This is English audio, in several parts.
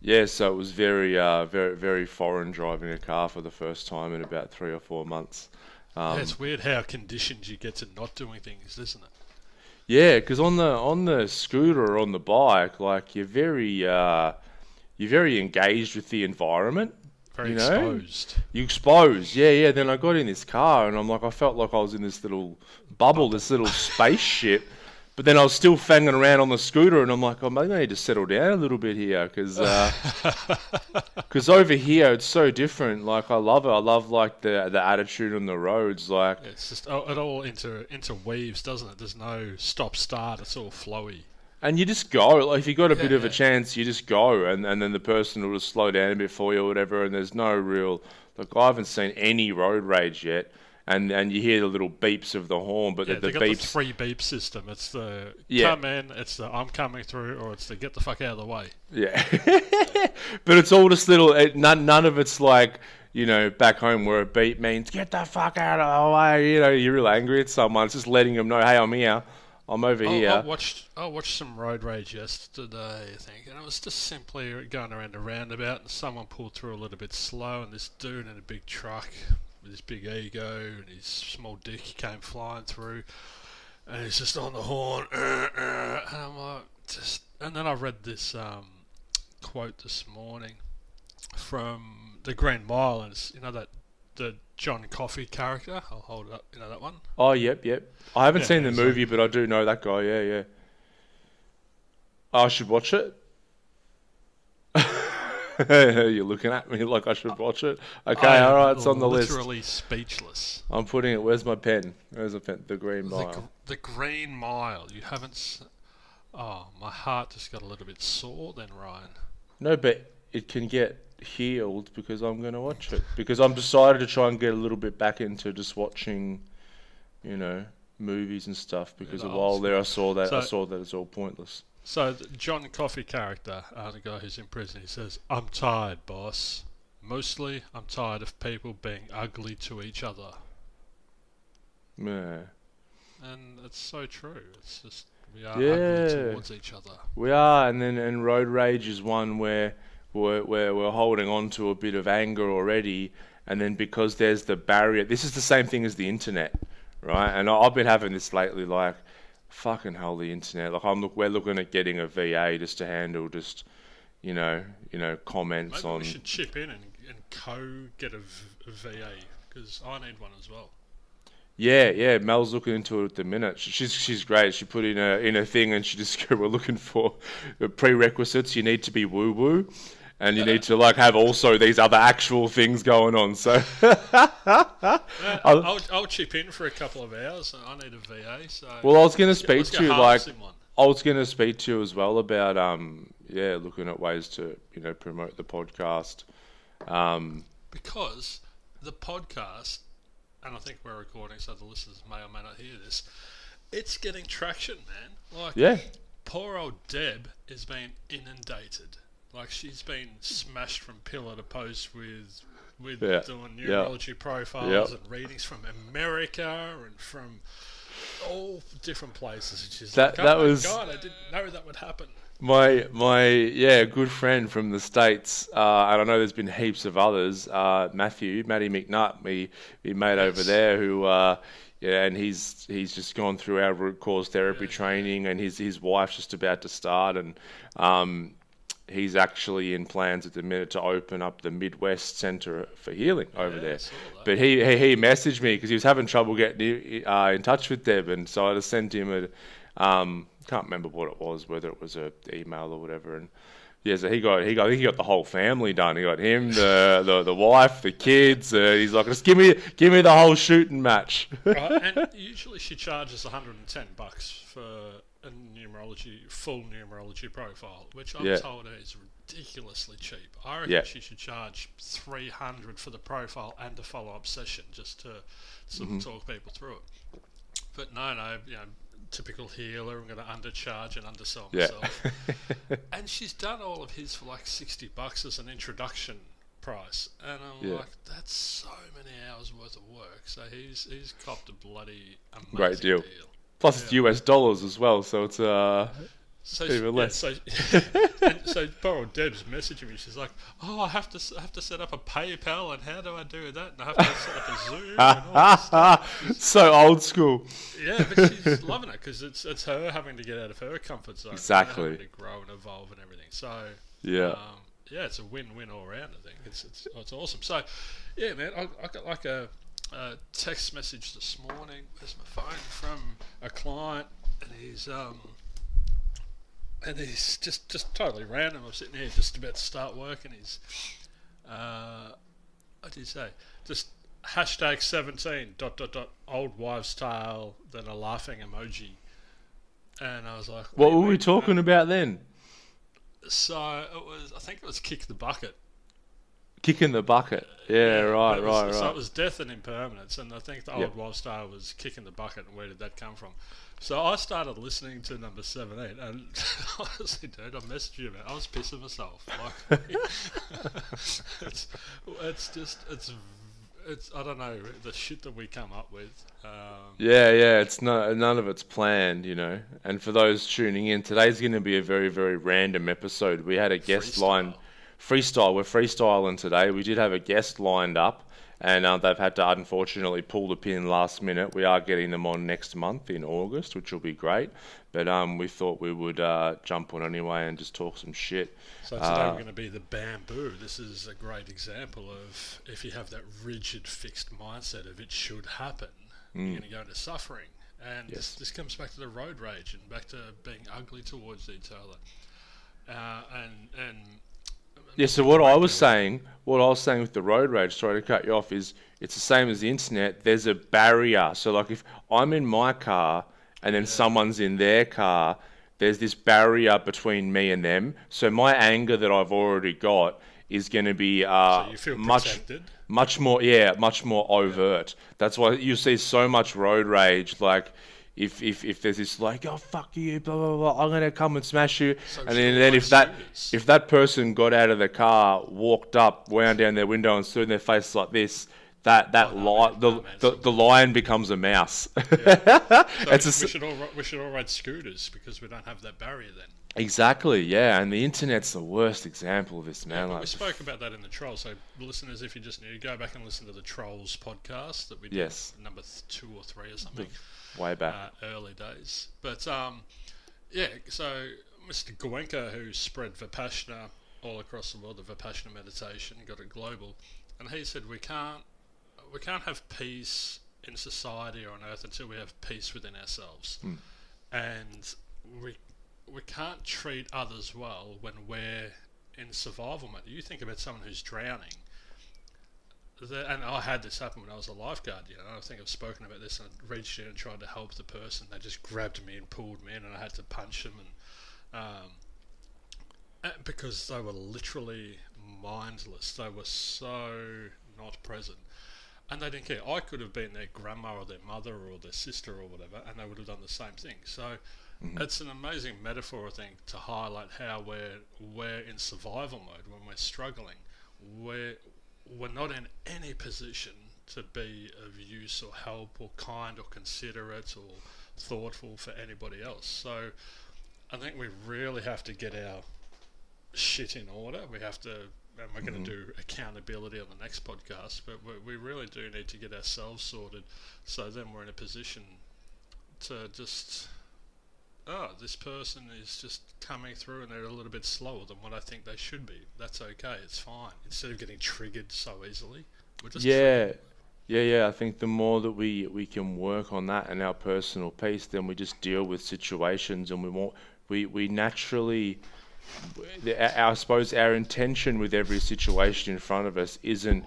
Yeah, so it was very foreign driving a car for the first time in about 3 or 4 months. Yeah, Um, it's weird how conditioned you get to not doing things, isn't it? yeah, because on the scooter or on the bike, like you're very engaged with the environment. Very You know, exposed. you expose. Yeah, yeah. Then I got in this car and I'm like, I felt like I was in this little bubble, Bubble. this little spaceship. But then I was still fanging around on the scooter, and I'm like, oh, maybe I need to settle down a little bit here, because over here it's so different. Like I love it. I love like the attitude on the roads. Like, It's just it all interweaves, doesn't it? There's no stop start. It's all flowy. and you just go. Like if you got a Yeah, bit of a yeah. chance, you just go, and then the person will just slow down a bit for you or whatever. And there's no real like I haven't seen any road rage yet. And you hear the little beeps of the horn, but Yeah, the they got the beeps, three beep system. It's the yeah, come in, it's the I'm coming through, or it's the get the fuck out of the way. yeah. But it's all just little. None of it's like back home where a beep means get the fuck out of the way. You're real angry at someone. It's just letting them know, hey, I'm here. I'm over I here. watched some road rage yesterday, I think, and it was just simply going around a roundabout, and someone pulled through a little bit slow, and this dude in a big truck with his big ego and his small dick came flying through, and he's just on the horn, and I'm like, just. And then I read this quote this morning from the Green Mile, and it's, that the John Coffey character. I'll hold it up. You know that one? Oh, yep, yep. I haven't Yeah, seen the he's like, movie, but I do know that guy. Yeah, yeah. I should watch it. You're looking at me like I should watch it. I Okay, all am right, it's on the list. literally speechless. I'm putting it. Where's my pen? Where's the pen? The Green The Mile. the Green Mile. You haven't. Oh, my heart just got a little bit sore then, Ryan. No, but it can get healed because I'm going to watch it. Because I'm decided to try and get a little bit back into just watching, you know, movies and stuff. Yeah, Because the a old while there I school. saw that So, it's all pointless. so the John Coffey character, the guy who's in prison, he says, "I'm tired, boss. Mostly, I'm tired of people being ugly to each other." Yeah. And it's so true. It's just we are ugly Yeah, towards each other. we are, and road rage is one where we're holding on to a bit of anger already, and then because there's the barrier, this is the same thing as the internet, right? And I've been having this lately, like, fucking hell, the internet. Like we're looking at getting a VA just to handle just, comments Maybe we on. should chip in and get a VA because I need one as well. Yeah, yeah. Mel's looking into it at the minute. She's great. She put in a thing, and she just we're looking for the prerequisites. You need to be woo woo, and you need to like have also these other actual things going on. So, I'll- I'll chip in for a couple of hours. I need a VA, so well, I was going to speak let's to go you like harvesting one. I was going to speak to you as well about yeah, looking at ways to promote the podcast. Um, Because the podcast, and I think we're recording, so the listeners may or may not hear this. It's getting traction, man. Like yeah, poor old Deb is being inundated. Like she's been smashed from pillar to post with yeah, doing yeah, numerology yeah. profiles and readings from America and from all different places. And she's That like, that "Oh my was. god, I didn't know that would happen." My yeah good friend from the States, and I know there's been heaps of others. Matty McNutt, we mate over Yes. there who yeah, and he's just gone through our root cause therapy Yeah, training, and his wife's just about to start, and he's actually in plans at the minute to open up the Midwest Center for Healing over yeah, I there. saw that. But he messaged me because he was having trouble getting in touch with Deb, and so I just sent him a can't remember what it was, whether it was a email or whatever. And yeah, so I think he got the whole family done. He got him, the wife, the kids. He's like, just give me the whole shooting match. Right, and usually she charges $110 for a full numerology profile, which I'm Yeah, told is ridiculously cheap. I reckon yeah, she should charge 300 for the profile and a follow-up session just to sort of talk people through it. But no, typical healer. I'm going to undercharge and undersell yeah, myself. And she's done all of his for like $60 as an introduction price, and I'm yeah. like, that's so many hours worth of work. So he's copped a bloody Great amazing deal. deal. Plus it's Yeah. US dollars as well, so it's Even less. So poor old Deb's messaging me. She's like, "Oh, I have to set up a PayPal, and how do I do that? And I have to set up a Zoom and all this stuff." So old school. Yeah, but she's loving it because it's her having to get out of her comfort zone. Exactly. Having to grow and evolve and everything. So Yeah. yeah, it's a win-win all around. I think it's awesome. So yeah, man, I got like a text message this morning. There's my phone from a client, and he's just totally random. I'm sitting here just about to start work, and he's what did he say? Just hashtag 17 ... old wives' tale, then a laughing emoji. And I was like, what were we talking about then? So I think it was kick the bucket. Kicking the bucket. Yeah, right. So it was death and impermanence, and I think the old wives' tale was kicking the bucket, and where did that come from? So I started listening to number 17, and honestly, dude, I messaged you, man. I was pissing myself. Like, it's I don't know, the shit that we come up with. Yeah, it's none of it's planned, you know. And for those tuning in, today's going to be a very, very random episode. We had a guest line. Freestyle. We're freestyling today. We did have a guest lined up, and they've had to unfortunately pull the pin last minute. We are getting them on next month in August, which will be great. But we thought we would jump on anyway and just talk some shit. So today we're going to be the bamboo. This is a great example of if you have that rigid, fixed mindset of it should happen, you're going to go into suffering. And this comes back to the road rage and back to being ugly towards each other. Yeah, so what I was saying with the road rage, sorry to cut you off, is it's the same as the internet. There's a barrier. So like if I'm in my car and then someone's in their car, there's this barrier between me and them. So my anger that I've already got is going to be so you feel much more overt. That's why you see so much road rage, like if there's this like, oh fuck you, blah blah blah, I'm gonna come and smash you, and then if that person got out of the car, walked up, wound down their window, and stood in their face like this, the lion becomes a mouse. Yeah. So we should all ride scooters because we don't have that barrier then. Exactly, yeah, and the internet's the worst example of this, man. Yeah, like, we spoke about that in the Trolls, so listeners, if you just need to go back and listen to the Trolls podcast that we did, number 2 or 3 or something. Way back. Early days. But, yeah, so Mr. Goenka, who spread Vipassana all across the world, the Vipassana meditation, got it global, and he said we can't have peace in society or on earth until we have peace within ourselves. And we can't treat others well when we're in survival mode. You think about someone who's drowning. And I had this happen when I was a lifeguard, you know. I think I've spoken about this, and I reached in and tried to help the person. They just grabbed me and pulled me in, and I had to punch them, and because they were literally mindless. They were so not present, and they didn't care. I could have been their grandma or their mother or their sister or whatever, and they would have done the same thing. So it's an amazing metaphor, I think, to highlight how we're in survival mode when we're struggling. We're not in any position to be of use or help or kind or considerate or thoughtful for anybody else. So I think we really have to get our shit in order. We have to, and we're going to do accountability on the next podcast, but we really do need to get ourselves sorted, so then we're in a position to just, this person is just coming through and they're a little bit slower than what I think they should be. That's okay, it's fine. Instead of getting triggered so easily, we're just Yeah, I think the more that we can work on that and our personal peace, then we just deal with situations, and we naturally, I suppose our intention with every situation in front of us isn't,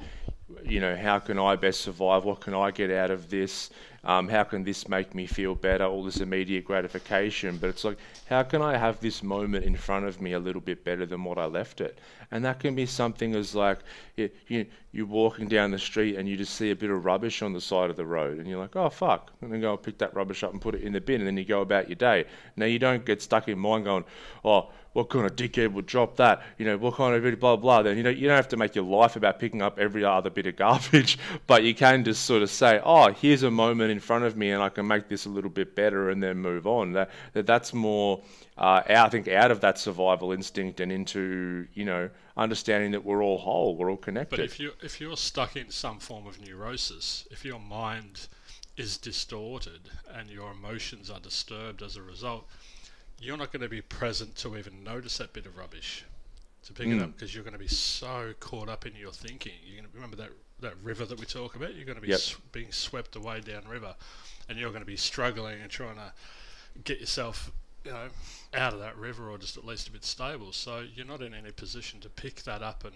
you know, how can I best survive? What can I get out of this? How can this make me feel better? All this immediate gratification. But it's like, how can I have this moment in front of me a little bit better than what I left it? And that can be something as like, you're walking down the street and you just see a bit of rubbish on the side of the road, and you're like, oh fuck, I'm going to go and pick that rubbish up and put it in the bin, and then you go about your day. Now you don't get stuck in mind going, oh, what kind of dickhead would drop that? You know, what kind of blah, blah. Then, you know, you don't have to make your life about picking up every other bit of garbage, but you can just sort of say, oh, here's a moment in front of me and I can make this a little bit better and then move on. That's more, I think, out of that survival instinct and into, understanding that we're all whole, we're all connected. But if you're stuck in some form of neurosis, if your mind is distorted and your emotions are disturbed as a result, you're not going to be present to even notice that bit of rubbish, to pick it up, because you're going to be so caught up in your thinking. You're going to remember that river that we talk about. You're going to be being swept away downriver, and you're going to be struggling and trying to get yourself, out of that river, or just at least a bit stable. So you're not in any position to pick that up and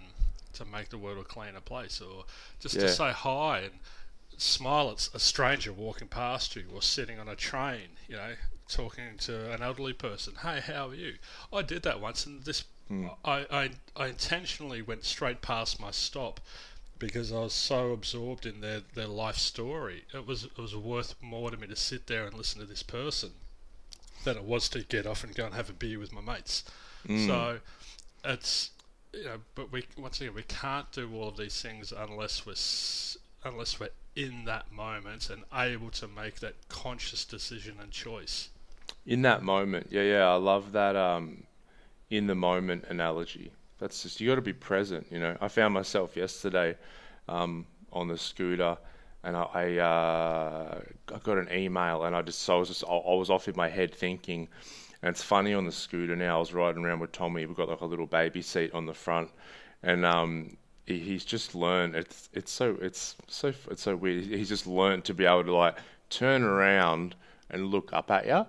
to make the world a cleaner place, or just to say hi and smile at a stranger walking past you, or sitting on a train, talking to an elderly person. Hey, how are you? I did that once, and I intentionally went straight past my stop because I was so absorbed in their life story. It was worth more to me to sit there and listen to this person than it was to get off and go and have a beer with my mates. So it's, but we can't do all of these things unless we're in that moment and able to make that conscious decision and choice. In that moment, I love that in the moment analogy. That's just, you got to be present. I found myself yesterday on the scooter, and I got an email, and I was off in my head thinking. And it's funny, on the scooter now, I was riding around with Tommy. We've got like a little baby seat on the front, and he's just learned. It's so weird. He's just learned to be able to like turn around and look up at you.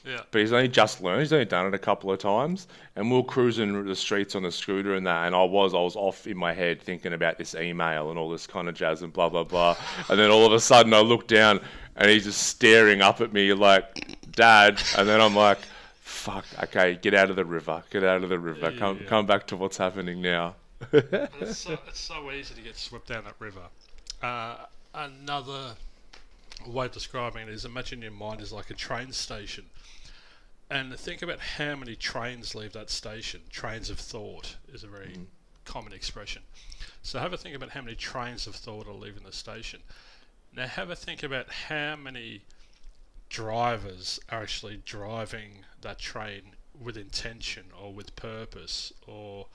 Yeah. But he's only just learned. He's only done it a couple of times, and we're cruising the streets on the scooter and that. And I was off in my head thinking about this email and all this kind of jazz and blah blah blah. And then all of a sudden I look down and he's just staring up at me like, "Dad." And then I'm like, "Fuck. Okay, get out of the river. Get out of the river. Come back to what's happening now." It's so easy to get swept down that river. Another way of describing it is, imagine your mind is like a train station, and think about how many trains leave that station. Trains of thought is a very common expression. So have a think about how many trains of thought are leaving the station. Now have a think about how many drivers are actually driving that train with intention or with purpose, or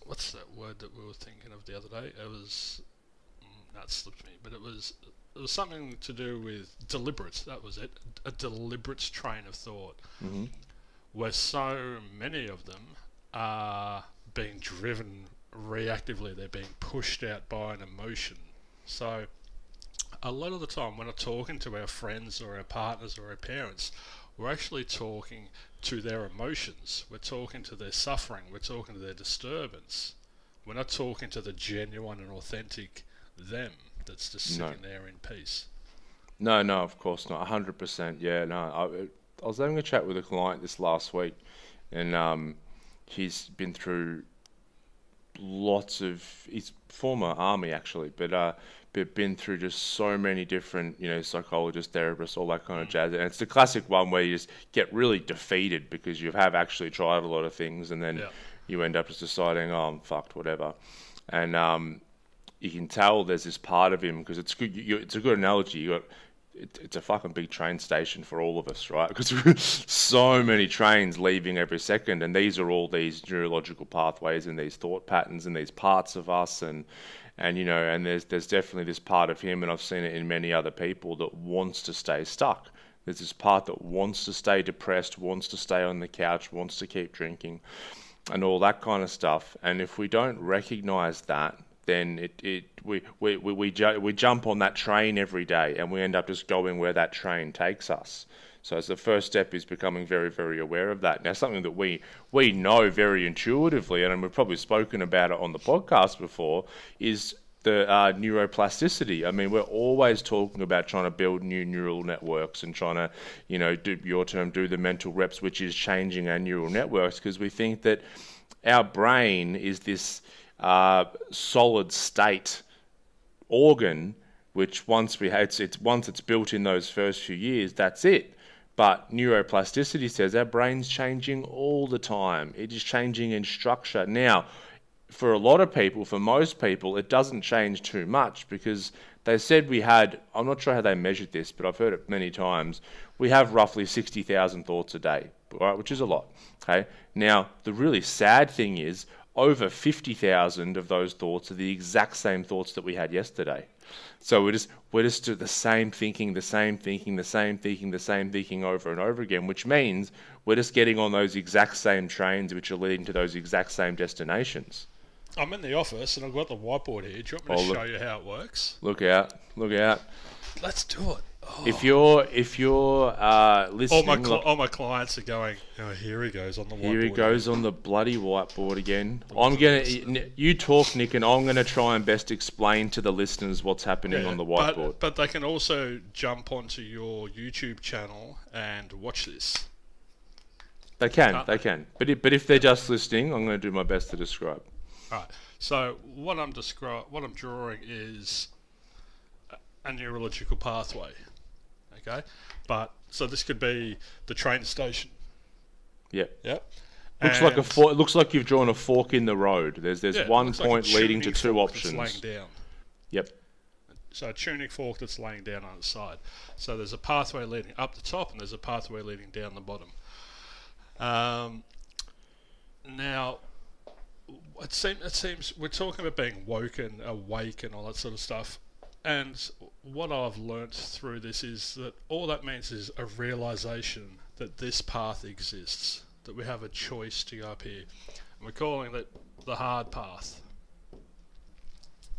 what's that word that we were thinking of the other day? It was, that slipped me, but it was something to do with deliberate. That was it. A deliberate train of thought, where so many of them are being driven reactively. They're being pushed out by an emotion. So a lot of the time when we're talking to our friends or our partners or our parents, we're actually talking to their emotions. We're talking to their suffering. We're talking to their disturbance. We're not talking to the genuine and authentic them that's just sitting there in peace. No, of course not. 100%. Yeah, no. I was having a chat with a client this last week, and he's been through lots of, he's former army actually, but been through just so many different, psychologists, therapists, all that kind of jazz. And it's the classic one where you just get really defeated because you have actually tried a lot of things, and then you end up just deciding, oh, I'm fucked, whatever. And you can tell there's this part of him, because it's good. It's a good analogy. It's a fucking big train station for all of us, right? Because so many trains leaving every second, and these are all these neurological pathways and these thought patterns and these parts of us, and there's definitely this part of him, and I've seen it in many other people, that wants to stay stuck. There's this part that wants to stay depressed, wants to stay on the couch, wants to keep drinking, and all that kind of stuff. And if we don't recognize that, then we jump on that train every day, and we end up just going where that train takes us. So as the first step is becoming very, very aware of that. Now, something that we know very intuitively, and we've probably spoken about it on the podcast before, is the neuroplasticity. I mean, we're always talking about trying to build new neural networks and trying to, do the mental reps, which is changing our neural networks, because we think that our brain is this solid state organ, which once it's built in those first few years, that's it. But neuroplasticity says our brain's changing all the time. It is changing in structure. Now, for a lot of people, for most people, it doesn't change too much, because they said we had, I'm not sure how they measured this, but I've heard it many times, we have roughly 60,000 thoughts a day, right, which is a lot. Okay. Now, the really sad thing is over 50,000 of those thoughts are the exact same thoughts that we had yesterday. So we're just do the same thinking over and over again, which means we're just getting on those exact same trains which are leading to those exact same destinations. I'm in the office and I've got the whiteboard here. Do you want me to show you how it works? Look out. Let's do it. Oh. If you're listening, all my clients are going, oh, here he goes on the whiteboard. Here he goes on the bloody whiteboard again. You talk, Nick, and I'm gonna try and best explain to the listeners what's happening on the whiteboard. But they can also jump onto your YouTube channel and watch this. They can. But if they're just listening, I'm going to do my best to describe. All right. So what I'm drawing is a neurological pathway. Okay, so this could be the train station. Yep. Yep. It looks like you've drawn a fork in the road. There's one point leading to two options. Laying down. Yep. So a tuning fork that's laying down on its side. So there's a pathway leading up the top, and there's a pathway leading down the bottom. Now, it seems we're talking about being woken, awake, and all that sort of stuff. And what I've learnt through this is that all that means is a realization that this path exists, that we have a choice to go up here. And we're calling it the hard path.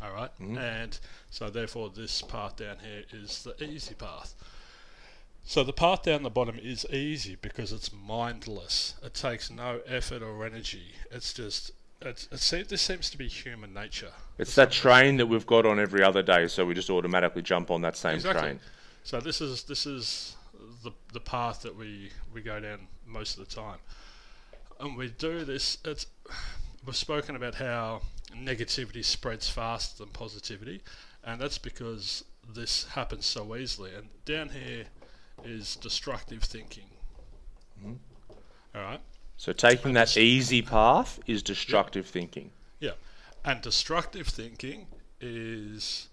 All right? And so therefore this path down here is the easy path. So the path down the bottom is easy because it's mindless. It takes no effort or energy. It's just... this seems to be human nature. It's that train that we've got on every other day, so we just automatically jump on that same train. So this is the path that we go down most of the time, and we do this. We've spoken about how negativity spreads faster than positivity, and that's because this happens so easily. And down here is destructive thinking. All right. So taking that easy path is destructive thinking. Yeah. And destructive thinking is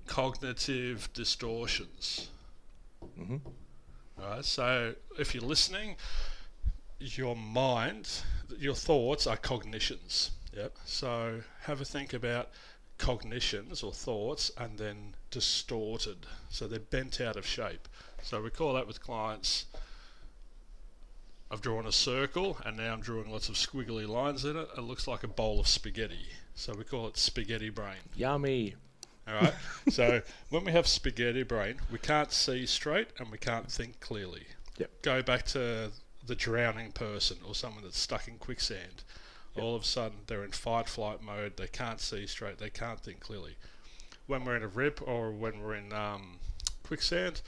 cognitive distortions. Alright, so if you're listening, your mind, your thoughts are cognitions. Yep. So have a think about cognitions or thoughts and then distorted. So they're bent out of shape. So we call that with clients... I've drawn a circle and now I'm drawing lots of squiggly lines in it. It looks like a bowl of spaghetti. So we call it spaghetti brain. Yummy. Alright, so when we have spaghetti brain, we can't see straight and we can't think clearly. Yep. Go back to the drowning person or someone that's stuck in quicksand. Yep. All of a sudden they're in fight-flight mode, they can't see straight, they can't think clearly. When we're in a rip or when we're in quicksand,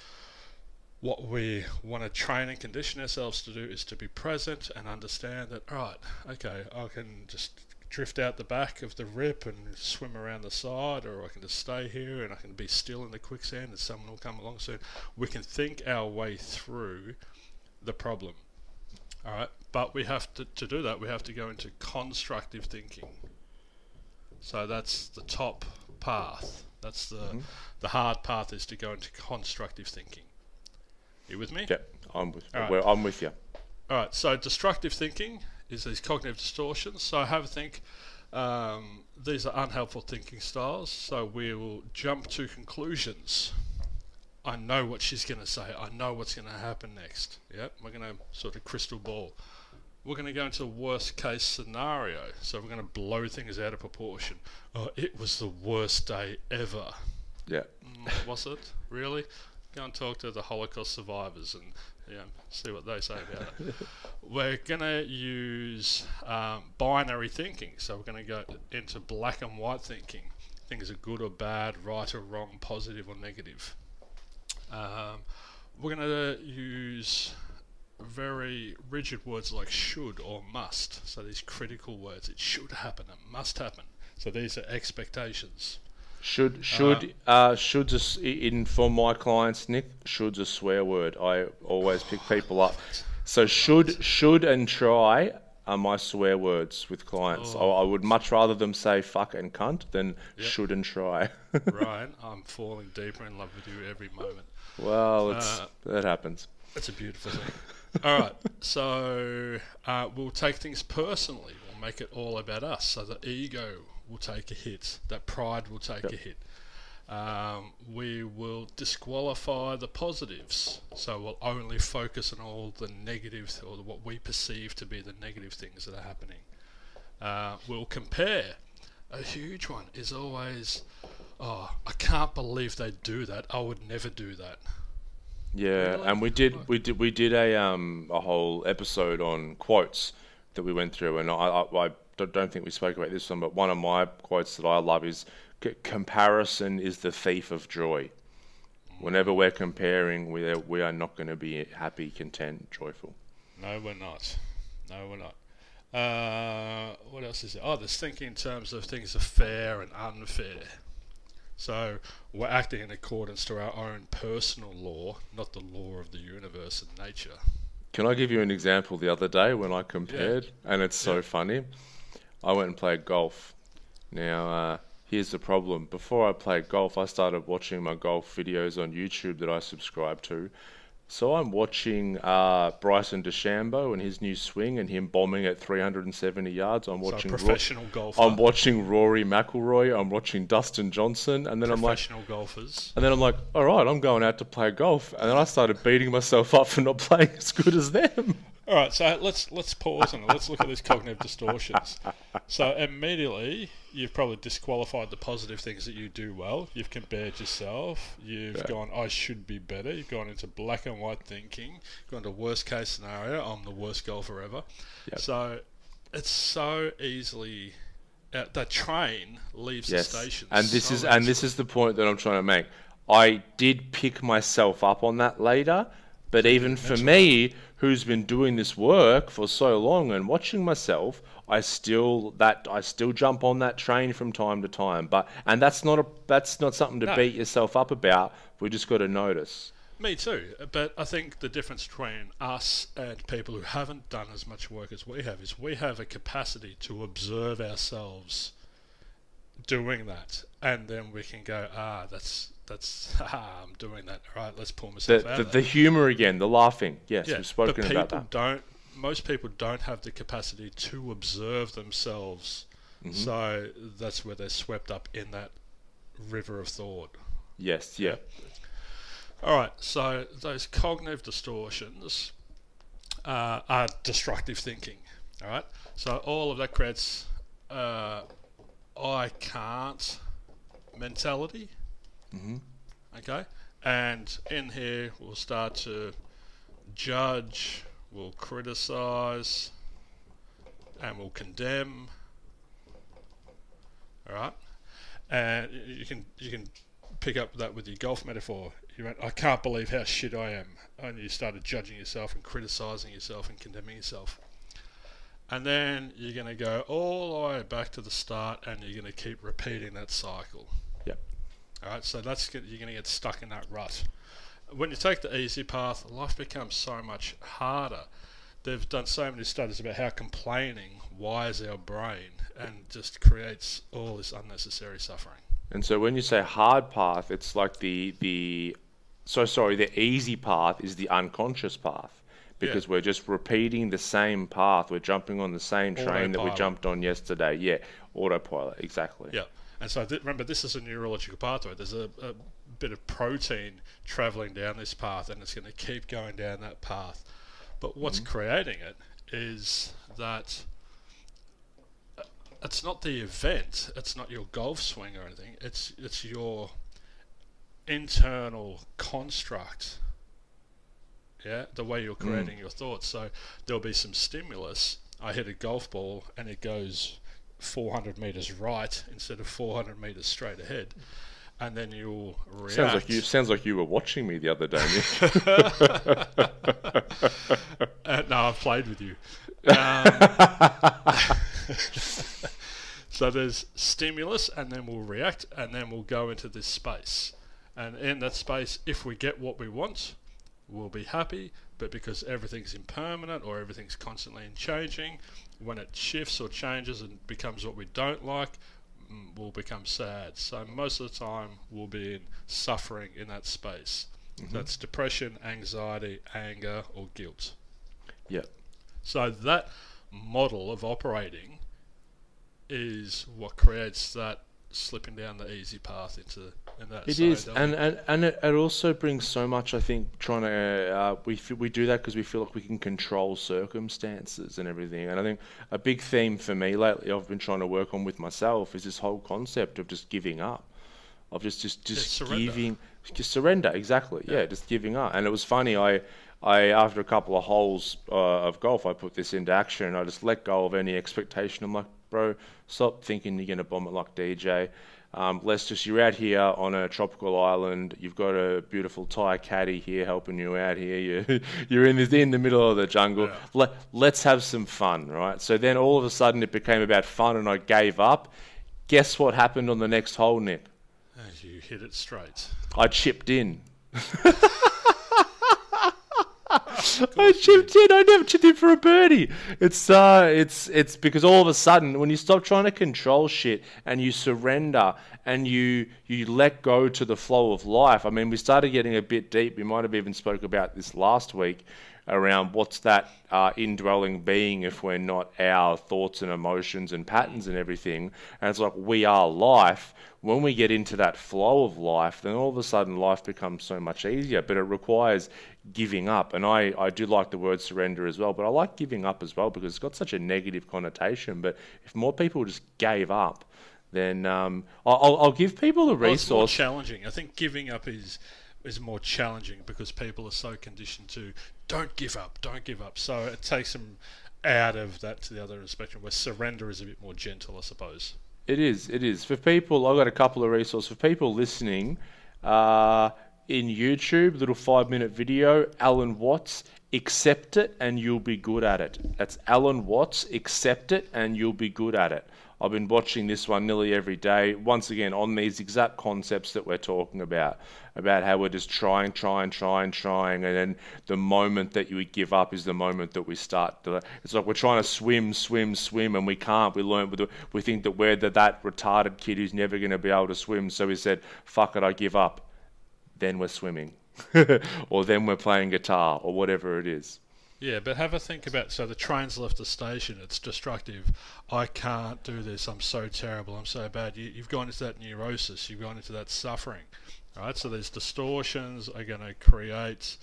what we want to train and condition ourselves to do is to be present and understand that, right, okay, I can just drift out the back of the rip and swim around the side, or I can just stay here and I can be still in the quicksand and someone will come along soon. We can think our way through the problem. Alright, but we have to do that, we have to go into constructive thinking. So that's the top path. That's the hard path, is to go into constructive thinking. You with me? Yeah, I'm with you. Alright, so destructive thinking is these cognitive distortions. So have a think. These are unhelpful thinking styles. So we will jump to conclusions. I know what she's going to say. I know what's going to happen next. Yep, we're going to sort of crystal ball. We're going to go into a worst case scenario. So we're going to blow things out of proportion. Oh, it was the worst day ever. Yeah. Was it? Really? Go and talk to the Holocaust survivors and see what they say about it. We're going to use binary thinking. So we're going to go into black and white thinking. Things are good or bad, right or wrong, positive or negative. We're going to use very rigid words like should or must. So these critical words. It should happen. It must happen. So these are expectations. For my clients, Nick, should's a swear word. I always pick people up. So should and try are my swear words with clients. Oh. I would much rather them say fuck and cunt than Yep. should and try. Ryan, I'm falling deeper in love with you every moment. Well, that happens. It's a beautiful thing. All right, so we'll take things personally. We'll make it all about us. So the ego will take a hit. That pride will take a hit. We will disqualify the positives. So we'll only focus on all the negatives, or what we perceive to be the negative things that are happening. We'll compare. A huge one is always, oh, I can't believe they do that. I would never do that. Yeah, Really? and we did a whole episode on quotes that we went through, and I don't think we spoke about this one, but one of my quotes that I love is comparison is the thief of joy. Whenever we're comparing, we are not going to be happy, content, joyful. No, we're not. No, we're not. What else is there? Oh, there's thinking in terms of things are fair and unfair. So we're acting in accordance to our own personal law, not the law of the universe and nature. Can I give you an example the other day when I compared? And it's so funny. I went and played golf. Now, here's the problem. Before I played golf, I started watching my golf videos on YouTube that I subscribe to. So I'm watching Bryson DeChambeau and his new swing and him bombing at 370 yards. I'm watching professional golfer. I'm watching Rory McIlroy. I'm watching Dustin Johnson, and then Professional golfers. And then I'm like, all right, I'm going out to play golf. And then I started beating myself up for not playing as good as them. All right, so let's pause and let's look at these cognitive distortions. So immediately, you've probably disqualified the positive things that you do well. You've compared yourself. You've gone, I should be better. You've gone into black and white thinking. Gone to worst case scenario. I'm the worst golfer ever. Yep. So it's so easily that train leaves the station. And this is the point that I'm trying to make. I did pick myself up on that later, but even for me, who's been doing this work for so long and watching myself, I still jump on that train from time to time. And that's not something to beat yourself up about. We just got to notice. Me too, but I think the difference between us and people who haven't done as much work as we have is we have a capacity to observe ourselves doing that, and then we can go, I'm doing that. All right, let's pull myself out. The humour again, the laughing. Yes, we've spoken about that. Most people don't have the capacity to observe themselves, so that's where they're swept up in that river of thought. Yes, yeah. All right, so those cognitive distortions are destructive thinking. All right, so all of that creates I can't mentality. Okay, and in here we'll start to judge, we'll criticize, and we'll condemn. All right, and you can pick up that with your golf metaphor. You went, I can't believe how shit I am, and you started judging yourself and criticizing yourself and condemning yourself. And then you're going to go all the way back to the start, and you're going to keep repeating that cycle. Yep. All right, so you're going to get stuck in that rut. When you take the easy path, life becomes so much harder. They've done so many studies about how complaining wires our brain and just creates all this unnecessary suffering. And so when you say hard path, it's like the easy path is the unconscious path. Because we're just repeating the same path. We're jumping on the same train that we jumped on yesterday. Yeah, autopilot, exactly. Yeah, and so remember, this is a neurological pathway. There's a bit of protein travelling down this path, and it's going to keep going down that path. But what's creating it is that it's not the event. It's not your golf swing or anything. It's your internal construct. Yeah, the way you're creating your thoughts. So there'll be some stimulus. I hit a golf ball and it goes 400 meters right instead of 400 meters straight ahead, and then you'll react. Sounds like you were watching me the other day, Nick. No, I've played with you. So there's stimulus, and then we'll react, and then we'll go into this space. And in that space, if we get what we want, we'll be happy, but because everything's impermanent or everything's constantly changing, when it shifts or changes and becomes what we don't like, we'll become sad. So most of the time we'll be in suffering in that space. That's depression, anxiety, anger, or guilt. Yep. So that model of operating is what creates that slipping down the easy path into that. It is, and it also brings so much. I think trying to we do that because we feel like we can control circumstances and everything. And I think a big theme for me lately, I've been trying to work on with myself, is this whole concept of just giving up, of just giving, just surrender. Exactly, yeah, just giving up. And it was funny. I after a couple of holes of golf, I put this into action. I just let go of any expectation. I'm like, bro, stop thinking you're gonna bomb it like DJ. You're out here on a tropical island. You've got a beautiful Thai caddy here helping you out here. You're in the middle of the jungle. Yeah. Let's have some fun, right? So then all of a sudden it became about fun, and I gave up. Guess what happened on the next hole, Nick? As you hit it straight. I chipped in. I chipped in. I never chipped in for a birdie. It's because all of a sudden, when you stop trying to control shit and you surrender and you let go to the flow of life. I mean, we started getting a bit deep. We might have even spoke about this last week around what's that indwelling being if we're not our thoughts and emotions and patterns and everything. And it's like we are life. When we get into that flow of life, then all of a sudden life becomes so much easier, but it requires giving up. And I do like the word surrender as well, but I like giving up as well because it's got such a negative connotation. But if more people just gave up, then I'll give people a resource. It's more challenging. I think giving up is more challenging because people are so conditioned to don't give up. So it takes them out of that to the other spectrum where surrender is a bit more gentle, I suppose. It is. For people, I've got a couple of resources. For people listening, in YouTube, little 5-minute video, Alan Watts, accept it and you'll be good at it. That's Alan Watts, accept it and you'll be good at it. I've been watching this one nearly every day, once again, on these exact concepts that we're talking about how we're just trying, and then the moment that you give up is the moment that we start to, it's like we're trying to swim, and we can't. We think that we're that retarded kid who's never going to be able to swim, so we said, fuck it, I give up. Then we're swimming. Or then we're playing guitar, or whatever it is. Yeah, but have a think about, so the train's left the station, it's destructive, I can't do this, I'm so terrible, I'm so bad. You've gone into that neurosis, you've gone into that suffering, right? So these distortions are going to create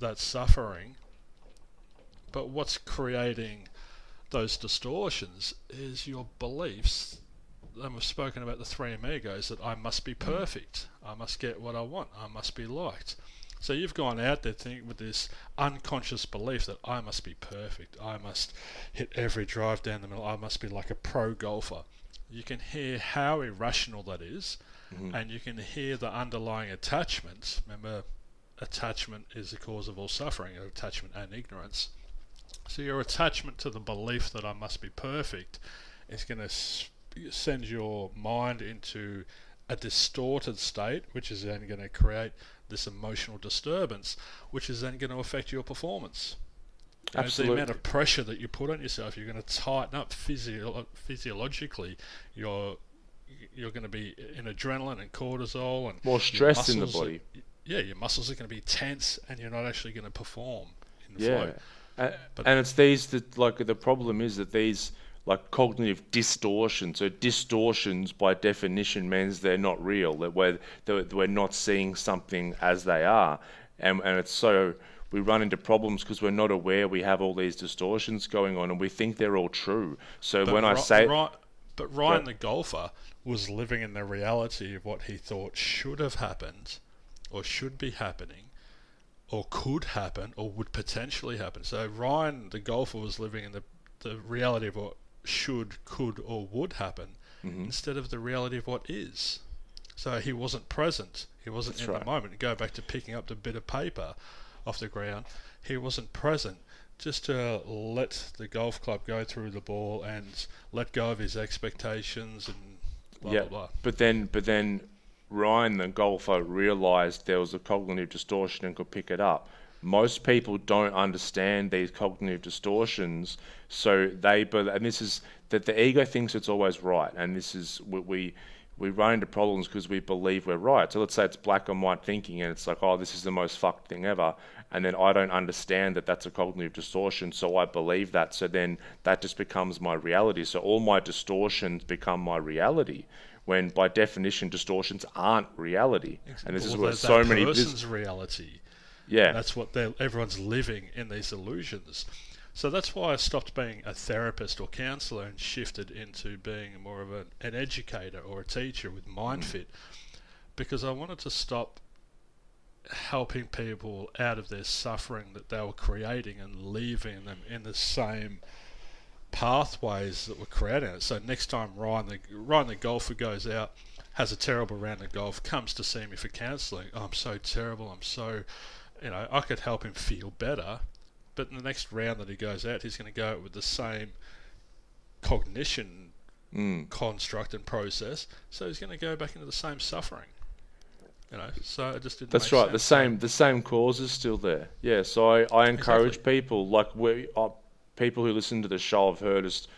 that suffering, but what's creating those distortions is your beliefs. And we've spoken about the three amigos, that I must be perfect, I must get what I want, I must be liked. So you've gone out there with this unconscious belief that I must be perfect, I must hit every drive down the middle, I must be like a pro golfer. You can hear how irrational that is, and you can hear the underlying attachment. Remember, attachment is the cause of all suffering, attachment and ignorance. So your attachment to the belief that I must be perfect is going to send your mind into a distorted state, which is then going to create this emotional disturbance, which is then going to affect your performance. Absolutely. The amount of pressure that you put on yourself, you're going to tighten up physiologically. You're going to be in adrenaline and cortisol and more stress in the body. Your muscles are going to be tense, and you're not actually going to perform in the flow. And it's these that, like, the problem is that these, like, cognitive distortions. So distortions by definition means they're not real, that we're not seeing something as they are, and it's so we run into problems because we're not aware we have all these distortions going on, and we think they're all true. So but when I say, but Ryan the golfer was living in the reality of what he thought should have happened, or should be happening, or could happen, or would potentially happen. So Ryan the golfer was living in the reality of what should, could, or would happen, instead of the reality of what is. So he wasn't present. He wasn't in the moment. Go back to picking up the bit of paper off the ground. He wasn't present just to let the golf club go through the ball and let go of his expectations and blah, blah, blah. But then Ryan, the golfer, realised there was a cognitive distortion and could pick it up. most people don't understand these cognitive distortions, so and this is that the ego thinks it's always right, and this is we run into problems because we believe we're right. So let's say it's black and white thinking, and it's like, oh, this is the most fucked thing ever, and then I don't understand that that's a cognitive distortion, so I believe that, so then that just becomes my reality. So all my distortions become my reality, when by definition distortions aren't reality. Exactly. And this is what so many person's reality. Yeah, that's what everyone's living in, these illusions. So that's why I stopped being a therapist or counsellor and shifted into being more of an educator or a teacher with Myndfit, because I wanted to stop helping people out of their suffering that they were creating and leaving them in the same pathways that were creating it. So next time Ryan the golfer goes out, has a terrible round of golf, comes to see me for counselling, oh, I'm so terrible, I'm so, I could help him feel better, but in the next round that he goes out, he's going to go out with the same cognition construct and process, so he's going to go back into the same suffering. So it just didn't. That's make right. sense. The same cause is still there. Yeah. So I encourage people, like people who listen to the show have heard us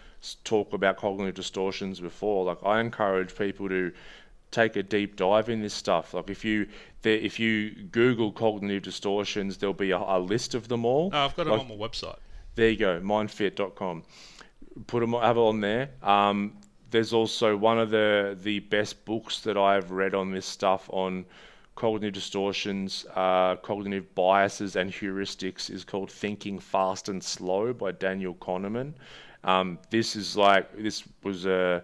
talk about cognitive distortions before. Like, I encourage people to take a deep dive in this stuff. Like, if you Google cognitive distortions, there'll be a list of them all. No, I've got it on my website. There you go, myndfit.com. Have it on there. There's also one of the best books that I've read on this stuff on cognitive distortions, cognitive biases and heuristics, is called Thinking Fast and Slow by Daniel Kahneman. This was a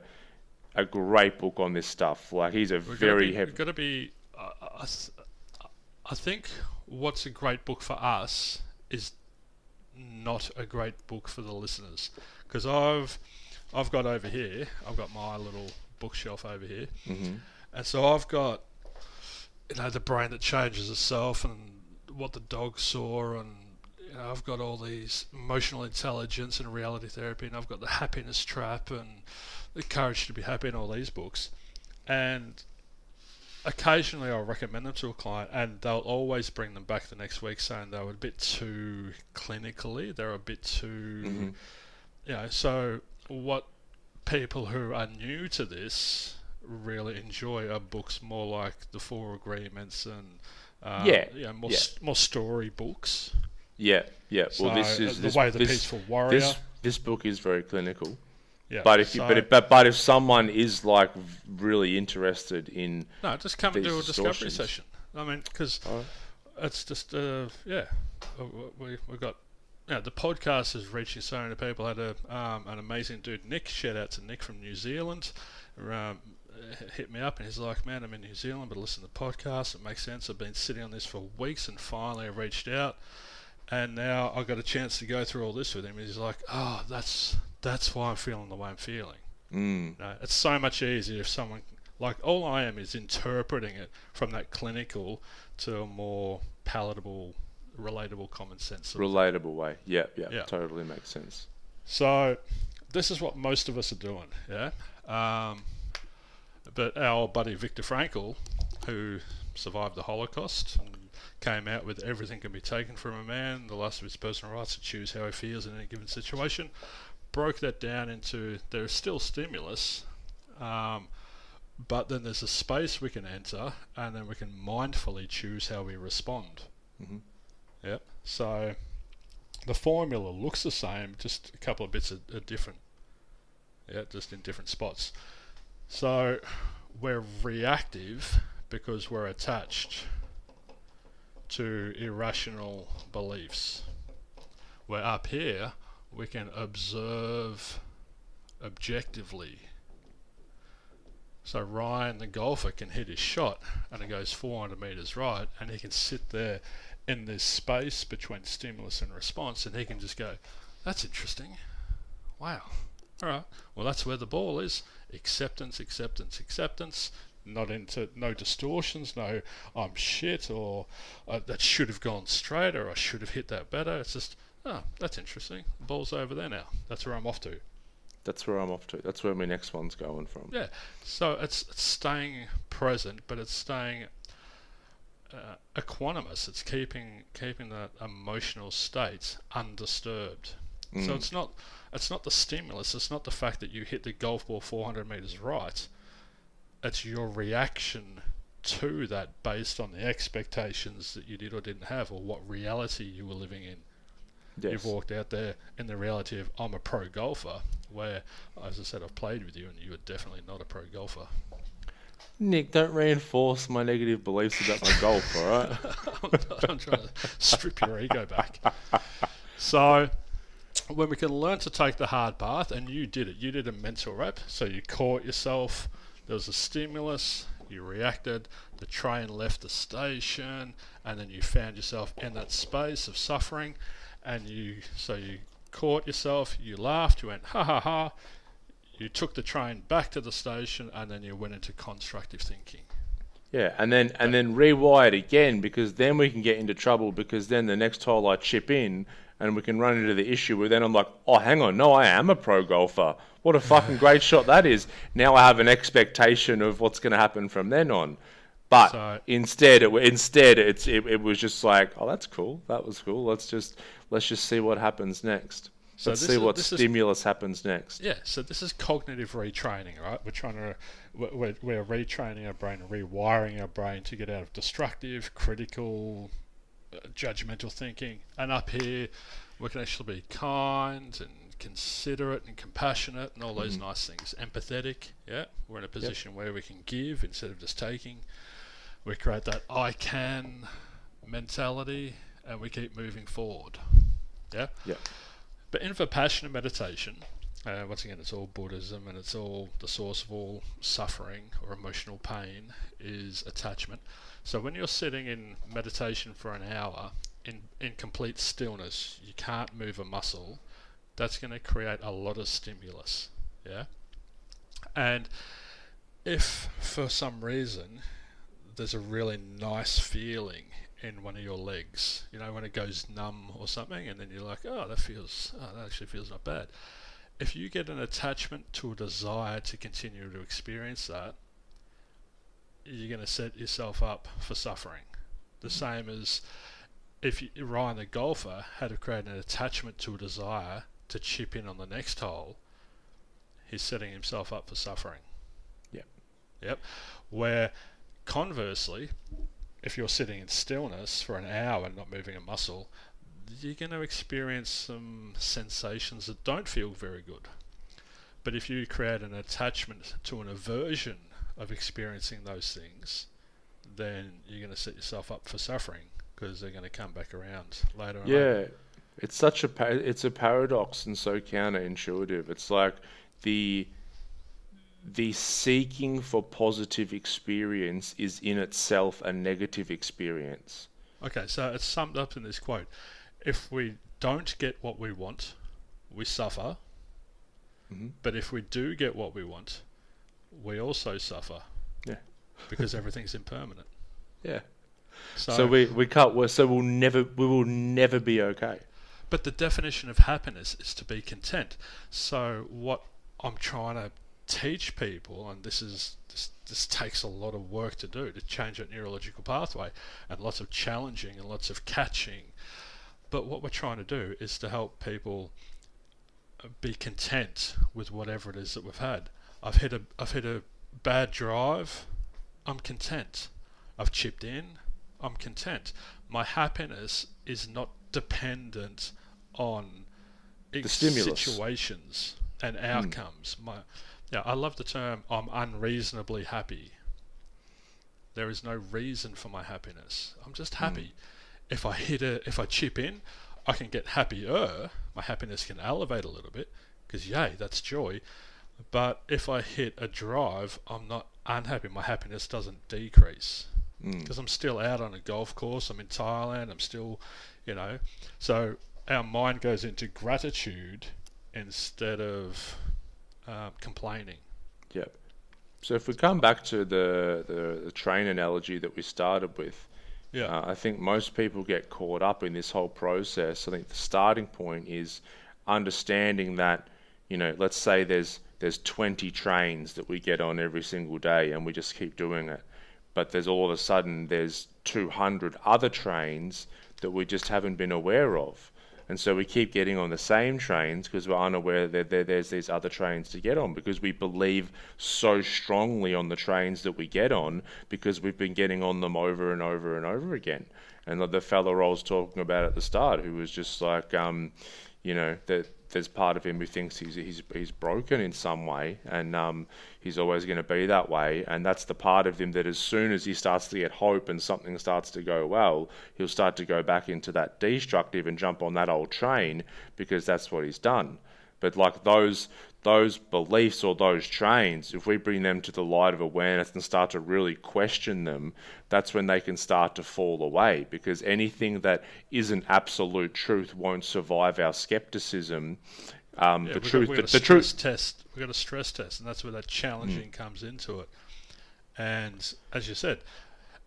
great book on this stuff. Like, he's a very heavy. Got to be. I think what's a great book for us is not a great book for the listeners, because I've got over here, I've got my little bookshelf over here, and so I've got the brain that changes itself and what the dog saw, and I've got all these emotional intelligence and reality therapy, and I've got the happiness trap and the courage to be happy and all these books, and occasionally I'll recommend them to a client, and they'll always bring them back the next week saying they were a bit too clinically, they're a bit too so what people who are new to this really enjoy are books more like the Four Agreements and more story books. Yeah. So well, this is the Way of the Peaceful Warrior. This book is very clinical. Yeah. But if someone is like really interested in just come and do a discovery session. I mean, because it's just we've got. The podcast is reaching so many people. I had an amazing dude, Nick. Shout out to Nick from New Zealand. Hit me up and he's like, man, I'm in New Zealand, but listen to the podcast. It makes sense. I've been sitting on this for weeks, and finally I reached out, and now I got a chance to go through all this with him. He's like, oh, that's why I'm feeling the way I'm feeling. It's so much easier if someone, like, all I am is interpreting it from that clinical to a more palatable, relatable, common sense. Relatable way. Yeah, totally makes sense. So this is what most of us are doing, but our buddy Viktor Frankl, who survived the Holocaust and came out with everything can be taken from a man, the loss of his personal rights to choose how he feels in any given situation, broke that down into there's still stimulus, but then there's a space we can enter, and then we can mindfully choose how we respond. Yep. So the formula looks the same, just a couple of bits are different. Yeah, just in different spots. So we're reactive because we're attached to irrational beliefs. Where up here we can observe objectively. So Ryan the golfer can hit his shot and it goes 400 metres right, and he can sit there in this space between stimulus and response, and he can just go, that's interesting. Wow. Alright, well, that's where the ball is. Acceptance, acceptance, acceptance. No distortions, no I'm shit, or that should have gone straight, or I should have hit that better. It's just, that's interesting. The ball's over there now. That's where I'm off to. That's where I'm off to. That's where my next one's going from. Yeah. So it's staying present, but it's staying equanimous. It's keeping that emotional state undisturbed. So it's not the stimulus. It's not the fact that you hit the golf ball 400 meters right. It's your reaction to that based on the expectations that you did or didn't have, or what reality you were living in. Yes. You've walked out there in the reality of I'm a pro golfer, where, as I said, I've played with you and you are definitely not a pro golfer. Nick, don't reinforce my negative beliefs about my golf, alright? I'm trying to strip your ego back. So, when we can learn to take the hard path, and you did it, you did a mental rep, so you caught yourself, there was a stimulus, you reacted, the train left the station, and then you found yourself in that space of suffering, and you caught yourself, you laughed, you went ha ha ha, you took the train back to the station, and then you went into constructive thinking. Yeah, and then rewired again, because then we can get into trouble, because then the next hole I chip in and we can run into the issue where then I'm like, oh, hang on, no, I am a pro golfer. What a fucking great shot that is. Now I have an expectation of what's going to happen from then on. But so, instead, it was just like, oh, that's cool. That was cool. Let's just see what happens next. So let's see what stimulus happens next. Yeah. So this is cognitive retraining, right? We're retraining our brain, rewiring our brain to get out of destructive, critical, judgmental thinking. And up here, we can actually be kind and considerate and compassionate and all those nice things. Empathetic. Yeah. We're in a position where we can give instead of just taking. We create that I can mentality, and we keep moving forward. Yeah? Yeah. But in Vipassana meditation, once again, it's all Buddhism, and it's all the source of all suffering or emotional pain is attachment. So when you're sitting in meditation for an hour in complete stillness, you can't move a muscle, that's going to create a lot of stimulus. Yeah? And if for some reason there's a really nice feeling in one of your legs, you know, when it goes numb or something, and then you're like, that actually feels not bad. If you get an attachment to a desire to continue to experience that, you're going to set yourself up for suffering. The same as if Ryan the golfer had to create an attachment to a desire to chip in on the next hole, he's setting himself up for suffering. Yep. Where conversely, if you're sitting in stillness for an hour and not moving a muscle, you're going to experience some sensations that don't feel very good. But if you create an attachment to an aversion of experiencing those things, then you're going to set yourself up for suffering, because they're going to come back around later on. Yeah, it's a paradox and so counterintuitive. It's like the seeking for positive experience is in itself a negative experience. Okay, so it's summed up in this quote. If we don't get what we want, we suffer. But if we do get what we want, we also suffer. Yeah. Because everything's impermanent. Yeah. So we'll never be okay. But the definition of happiness is to be content. So what I'm trying to teach people, and this takes a lot of work to do, to change that neurological pathway, and lots of challenging and lots of catching. But what we're trying to do is to help people be content with whatever it is that we've had. I've hit a bad drive, I'm content. I've chipped in, I'm content. My happiness is not dependent on the stimulus, situations and outcomes. I love the term I'm unreasonably happy. There is no reason for my happiness. I'm just happy. If I chip in, I can get happier. My happiness can elevate a little bit, because yay, that's joy. But if I hit a drive, I'm not unhappy. My happiness doesn't decrease, because I'm still out on a golf course. I'm in Thailand. I'm still, So our mind goes into gratitude instead of complaining. Yep. So if we come back to the train analogy that we started with, I think most people get caught up in this whole process. I think the starting point is understanding that, let's say there's 20 trains that we get on every single day, and we just keep doing it. but there's all of a sudden there's 200 other trains that we just haven't been aware of. And so we keep getting on the same trains because we're unaware that there's these other trains to get on, because we believe so strongly on the trains that we get on because we've been getting on them over and over and over again. And the fellow I was talking about at the start, who was just like, that there's part of him who thinks he's broken in some way, and he's always going to be that way. And that's the part of him that as soon as he starts to get hope and something starts to go well, he'll start to go back into that destructive and jump on that old train because that's what he's done. But like those beliefs or those trains, if we bring them to the light of awareness and start to really question them, that's when they can start to fall away, because anything that isn't absolute truth won't survive our skepticism. The truth. We've got a stress test, and that's where that challenging comes into it. And as you said,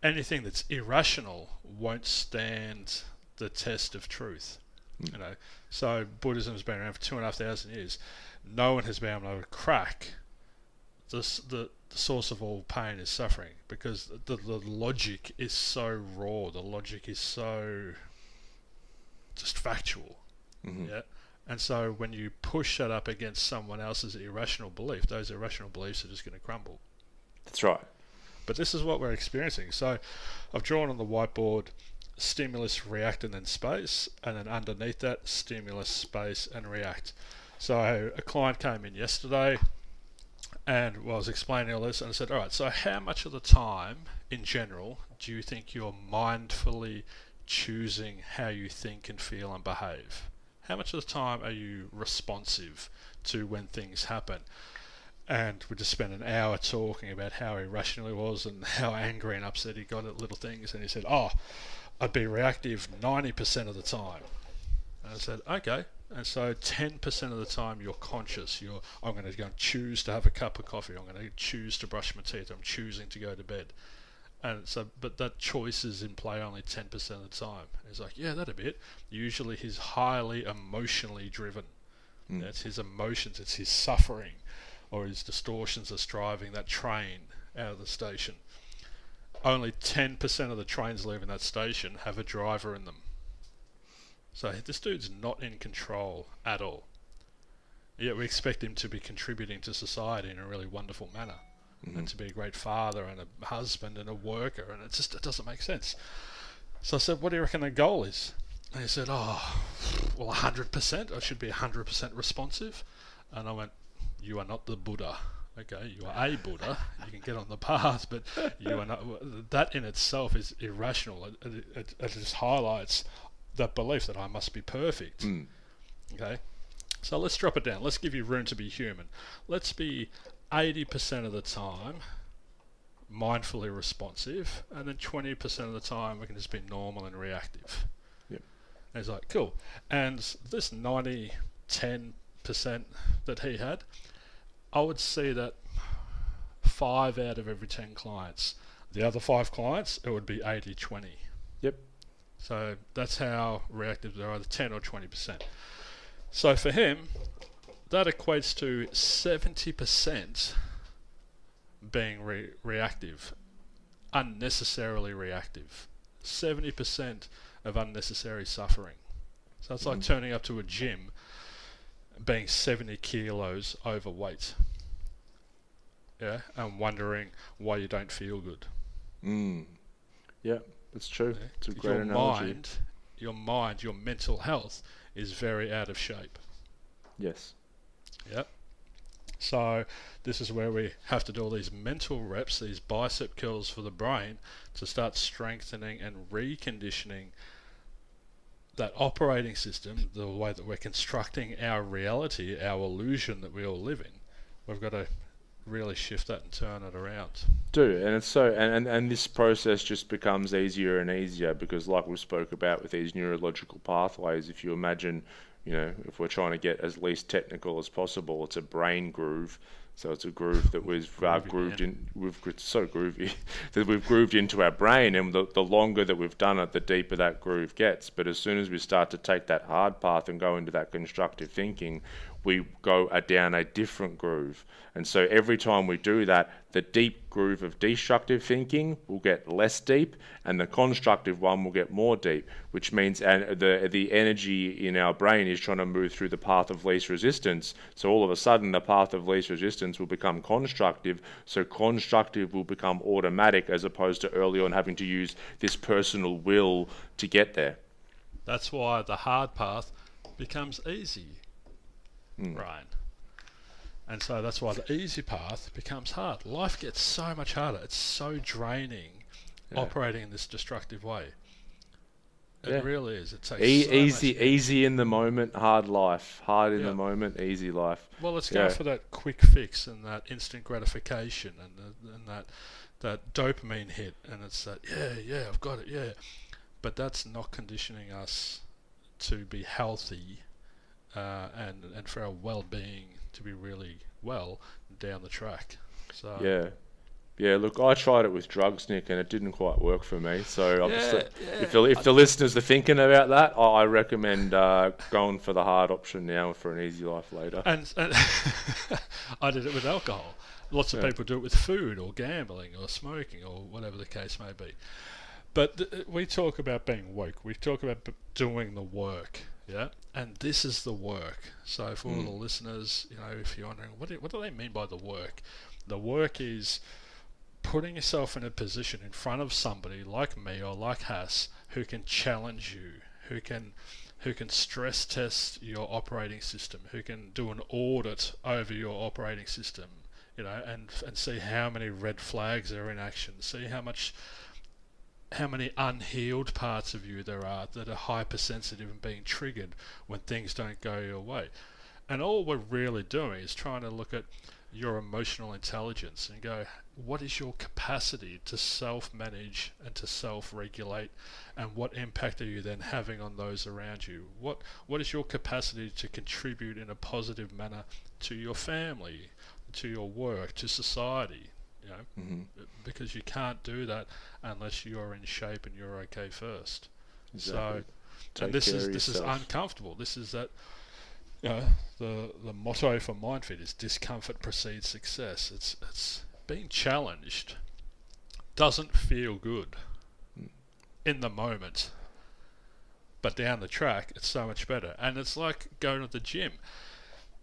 anything that's irrational won't stand the test of truth. You know, so Buddhism has been around for 2,500 years. No one has been able to crack the source of all pain is suffering, because the logic is so raw. The logic is so just factual. Yeah. And so when you push that up against someone else's irrational belief, those irrational beliefs are just going to crumble. That's right. But this is what we're experiencing. So I've drawn on the whiteboard stimulus, react, and then space, and then underneath that, stimulus, space, and react. So a client came in yesterday, and I was explaining all this, and I said, all right, so how much of the time, in general, do you think you're mindfully choosing how you think and feel and behave? How much of the time are you responsive to when things happen? And we just spent an hour talking about how irrational he was and how angry and upset he got at little things, and he said, I'd be reactive 90% of the time. And I said, okay. And so 10% of the time you're conscious. I'm going to go and choose to have a cup of coffee. I'm going to choose to brush my teeth. I'm choosing to go to bed. And so, but that choice is in play only 10% of the time. And he's like, yeah, that a bit. Usually he's highly emotionally driven. That's his emotions. It's his suffering or his distortions that's driving that train out of the station. Only 10% of the trains leaving that station have a driver in them. So this dude's not in control at all. Yet we expect him to be contributing to society in a really wonderful manner, and to be a great father and a husband and a worker, and it doesn't make sense. So I said, what do you reckon the goal is? And he said, 100%. I should be 100% responsive. And I went, you are not the Buddha. Okay, you are a Buddha, you can get on the path, but you are not. That in itself is irrational. It just highlights that belief that I must be perfect. Okay, so let's drop it down. Let's give you room to be human. Let's be 80% of the time mindfully responsive, and then 20% of the time we can just be normal and reactive. Yep. And he's like, cool. And this 10% that he had, I would see that 5 out of every 10 clients. The other 5 clients, it would be 80-20. Yep. So that's how reactive they're, either 10 or 20%. So for him, that equates to 70% being reactive, unnecessarily reactive. 70% of unnecessary suffering. So it's like turning up to a gym being 70 kilos overweight, and wondering why you don't feel good. Yeah, that's true. Yeah? It's a great analogy. Your mental health is very out of shape. Yes. Yep. So this is where we have to do all these mental reps, these bicep curls for the brain, to start strengthening and reconditioning that operating system, the way that we're constructing our reality, our illusion that we all live in. We've got to really shift that and turn it around. And it's so, and this process just becomes easier and easier, because like we spoke about with these neurological pathways, if you imagine, if we're trying to get as least technical as possible, it's a brain groove. So it's a groove that we've grooved in. It's so groovy that we've grooved into our brain, and the longer that we've done it, the deeper that groove gets. But as soon as we start to take that hard path and go into that constructive thinking, we go down a different groove. And so every time we do that, the deep groove of destructive thinking will get less deep, and the constructive one will get more deep, which means the energy in our brain is trying to move through the path of least resistance. So all of a sudden, the path of least resistance will become constructive. So constructive will become automatic, as opposed to early on having to use this personal will to get there. That's why the hard path becomes easy, Ryan. And so that's why the easy path becomes hard. Life gets so much harder. It's so draining operating in this destructive way. It really is. It takes easy in the moment, hard life. Hard in the moment, easy life. Well, let's go for that quick fix and that instant gratification and that dopamine hit. And it's that, I've got it, But that's not conditioning us to be healthy and for our well-being to be really well down the track. So look, I tried it with drugs, Nick, and it didn't quite work for me. So if the listeners are thinking about that, I recommend going for the hard option now for an easy life later. And I did it with alcohol. Lots of people do it with food or gambling or smoking or whatever the case may be. But we talk about being woke. We talk about doing the work, and this is the work. So for all the listeners, if you're wondering, what do they mean by the work? The work is putting yourself in a position in front of somebody like me or like Hass who can challenge you, who can stress test your operating system, who can do an audit over your operating system, and see how many red flags are in action, see how many unhealed parts of you there are that are hypersensitive and being triggered when things don't go your way. And all we're really doing is trying to look at your emotional intelligence and go, what is your capacity to self-manage and to self-regulate, and what impact are you then having on those around you? What is your capacity to contribute in a positive manner to your family, to your work, to society? Because you can't do that unless you're in shape and you're okay first. Exactly. So, and this is uncomfortable. This is that. The motto for Myndfit is discomfort precedes success. It's being challenged doesn't feel good in the moment, but down the track it's so much better. And it's like going to the gym.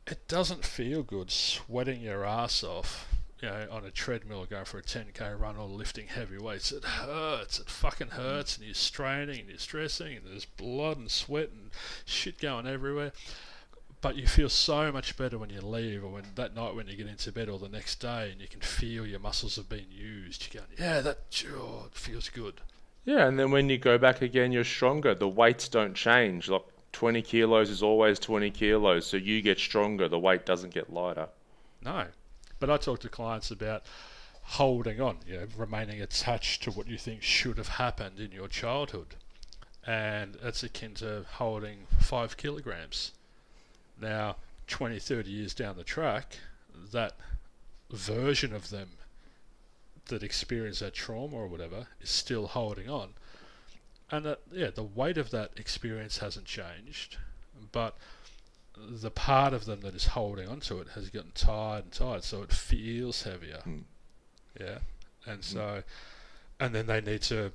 It doesn't feel good sweating your ass off, on a treadmill, going for a 10k run or lifting heavy weights. It hurts. It fucking hurts, and you're straining and you're stressing, and there's blood and sweat and shit going everywhere. But you feel so much better when you leave, or that night when you get into bed, or the next day, and you can feel your muscles have been used. You're going, it feels good. Yeah, and then when you go back again, you're stronger. The weights don't change. Like 20 kilos is always 20 kilos, so you get stronger. The weight doesn't get lighter. No. But I talk to clients about holding on, remaining attached to what you think should have happened in your childhood. And it's akin to holding 5 kilograms. Now, 20, 30 years down the track, that version of them that experienced that trauma or whatever is still holding on. And the weight of that experience hasn't changed, but the part of them that is holding onto it has gotten tired, so it feels heavier. And so, and then they need to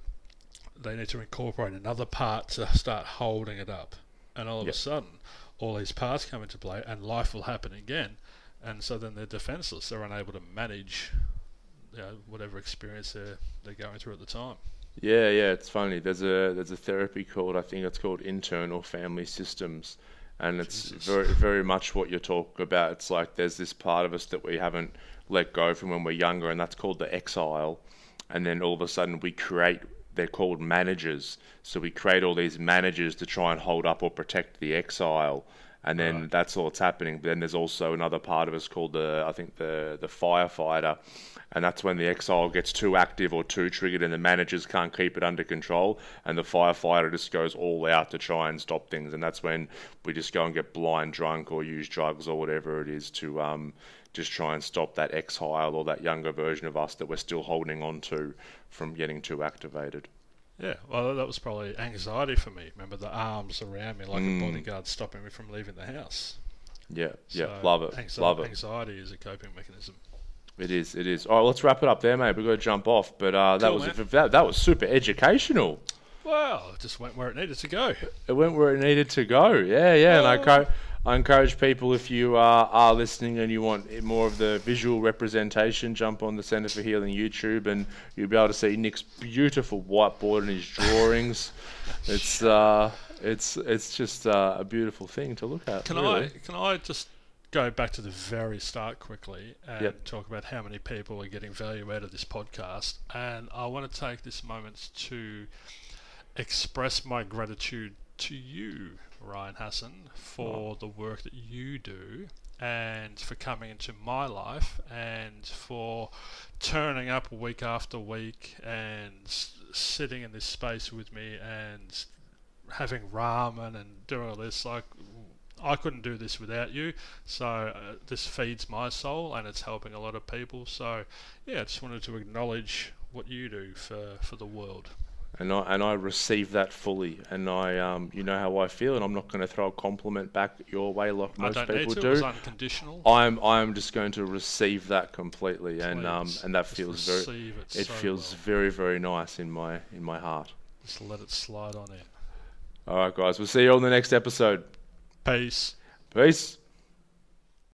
incorporate another part to start holding it up, and all of a sudden all these parts come into play and life will happen again, and so then they're defenseless. They're unable to manage whatever experience they're going through at the time. It's funny, there's a therapy called, I think it's called internal family systems. And it's very, very much what you're talking about. It's like there's this part of us that we haven't let go from when we're younger, and that's called the exile. And then all of a sudden they're called managers. So we create all these managers to try and hold up or protect the exile. And then that's all that's happening. But then there's also another part of us called the firefighter. And that's when the exile gets too active or too triggered and the managers can't keep it under control, and the firefighter just goes all out to try and stop things. And that's when we just go and get blind drunk or use drugs or whatever it is to just try and stop that exile or that younger version of us that we're still holding on to from getting too activated. Yeah, well, that was probably anxiety for me. Remember the arms around me like a bodyguard stopping me from leaving the house. Yeah, yeah, So love it, love it. Anxiety is a coping mechanism. It is, it is. All right, let's wrap it up there, mate. We've got to jump off, but Cool, that was super educational. Well, it just went where it needed to go. It went where it needed to go. Yeah, yeah. And I encourage people, if you are listening and you want more of the visual representation, jump on the Centre for Healing YouTube, and you'll be able to see Nick's beautiful whiteboard and his drawings. It's just a beautiful thing to look at. Can I just go back to the very start quickly and talk about how many people are getting value out of this podcast? And I want to take this moment to express my gratitude to you, Ryan Hassan, for the work that you do, and for coming into my life, and for turning up week after week and sitting in this space with me and having ramen and doing all this. Like, I couldn't do this without you, so this feeds my soul and it's helping a lot of people. So yeah, I just wanted to acknowledge what you do for the world. And I receive that fully, and you know how I feel, and I'm not going to throw a compliment back your way like most people do. It's unconditional. I'm just going to receive that completely, and that feels very, very nice in my heart. Just let it slide on in. All right, guys, we'll see you on the next episode. Peace. Peace.